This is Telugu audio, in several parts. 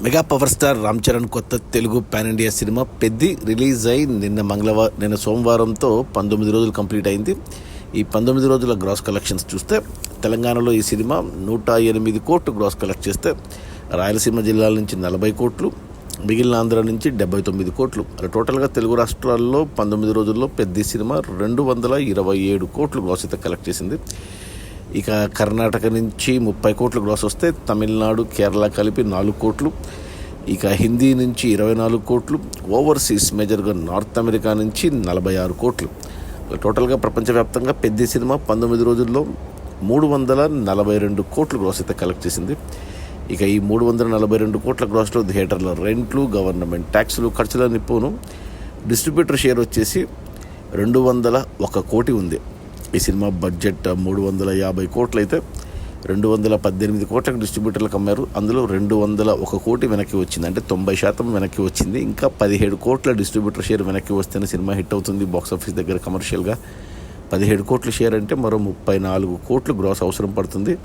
Mega power star Ram Charan కొత్త Telugu pan India cinema Peddi release అయి నిన్న సోమవారంతో 19 రోజులు కంప్లీట్ అయింది. ఈ 19 రోజుల గ్రాస్ కలెక్షన్స్ చూస్తే తెలంగాణలో ఈ సినిమా 108 కోట్లు గ్రాస్ కలెక్ట్ చేస్తే, రాయలసీమ జిల్లాల నుంచి 40 కోట్లు, మిగిలిన ఆంధ్ర నుంచి 79 కోట్లు, అలా టోటల్గా తెలుగు రాష్ట్రాల్లో 19 రోజుల్లో పెద్ద సినిమా 227 కోట్లు గ్రాస్ అయితే కలెక్ట్ చేసింది. ఇక కర్ణాటక నుంచి 30 కోట్లు గ్రాస్ వస్తే, తమిళనాడు, కేరళ కలిపి 4 కోట్లు, ఇక హిందీ నుంచి 24 కోట్లు, ఓవర్సీస్ మేజర్గా నార్త్ అమెరికా నుంచి 46 కోట్లు. టోటల్గా ప్రపంచవ్యాప్తంగా పెద్ద సినిమా 19 రోజుల్లో 342 కోట్లు గ్రాస్ అయితే కలెక్ట్ చేసింది. ఇక ఈ 342 కోట్ల గ్రాస్లో థియేటర్ల రెంట్లు, గవర్నమెంట్ ట్యాక్సులు, ఖర్చులన్నీ పోను డిస్ట్రిబ్యూటర్ షేర్ వచ్చేసి 201 కోటి ఉంది. ఈ సినిమా బడ్జెట్ 350 కోట్లు అయితే 218 కోట్లకు డిస్ట్రిబ్యూటర్లకు అమ్మారు. అందులో 201 కోటి వెనక్కి వచ్చింది, అంటే 90% వెనక్కి వచ్చింది. ఇంకా 17 కోట్ల డిస్ట్రిబ్యూటర్ షేర్ వెనక్కి వస్తేనే సినిమా హిట్ అవుతుంది బాక్స్ ఆఫీస్ దగ్గర. కమర్షియల్గా 17 కోట్ల షేర్ అంటే మరో 34 కోట్లు గ్రాస్ అవసరం పడుతుంది.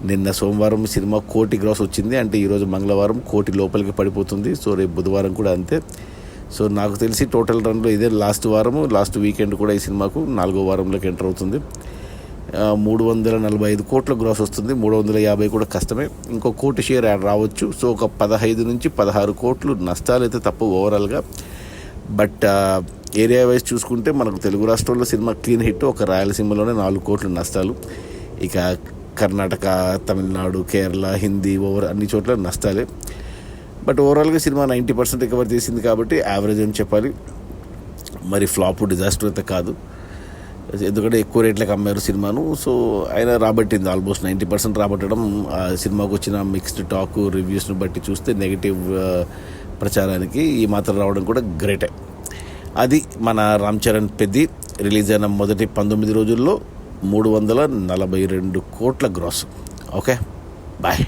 నిన్న సోమవారం సినిమా 1 కోటి గ్రాస్ వచ్చింది, అంటే ఈరోజు మంగళవారం 1 కోటి లోపలికి పడిపోతుంది. సో రేపు బుధవారం కూడా అంతే. సో నాకు తెలిసి టోటల్ రన్లో ఇదే లాస్ట్ వీకెండ్ కూడా ఈ సినిమాకు 4వ వారంలోకి ఎంటర్ అవుతుంది. 345 కోట్ల గ్రాస్ వస్తుంది. 350 కూడా కష్టమే, ఇంకో 1 కోటి షేర్ రావచ్చు. సో ఒక 15 నుంచి 16 కోట్లు నష్టాలు అయితే తప్పు ఓవరాల్గా. బట్ ఏరియా వైజ్ చూసుకుంటే మనకు తెలుగు రాష్ట్రాల్లో సినిమా క్లీన్ హిట్, ఒక రాయలసీమలోనే 4 కోట్లు నష్టాలు. ఇక కర్ణాటక, తమిళనాడు, కేరళ, హిందీ అన్ని చోట్ల నష్టాలే. బట్ ఓవరాల్గా సినిమా 90% రికవర్ చేసింది కాబట్టి యావరేజ్ అని చెప్పాలి. మరి ఫ్లాప్, డిజాస్టర్ అయితే కాదు, ఎందుకంటే ఎక్కువ రేట్లకు అమ్మారు సినిమాను. సో ఆయన రాబట్టింది, ఆల్మోస్ట్ 90% రాబట్టడం. ఆ సినిమాకు వచ్చిన మిక్స్డ్ టాక్, రివ్యూస్ని బట్టి చూస్తే నెగిటివ్ ప్రచారానికి ఈ మాత్రం రావడం కూడా గ్రేటే. అది మన రామ్ చరణ్ పెద్ది రిలీజ్ అయిన మొదటి 19 రోజుల్లో 342 కోట్ల గ్రాస్. Okay, bye.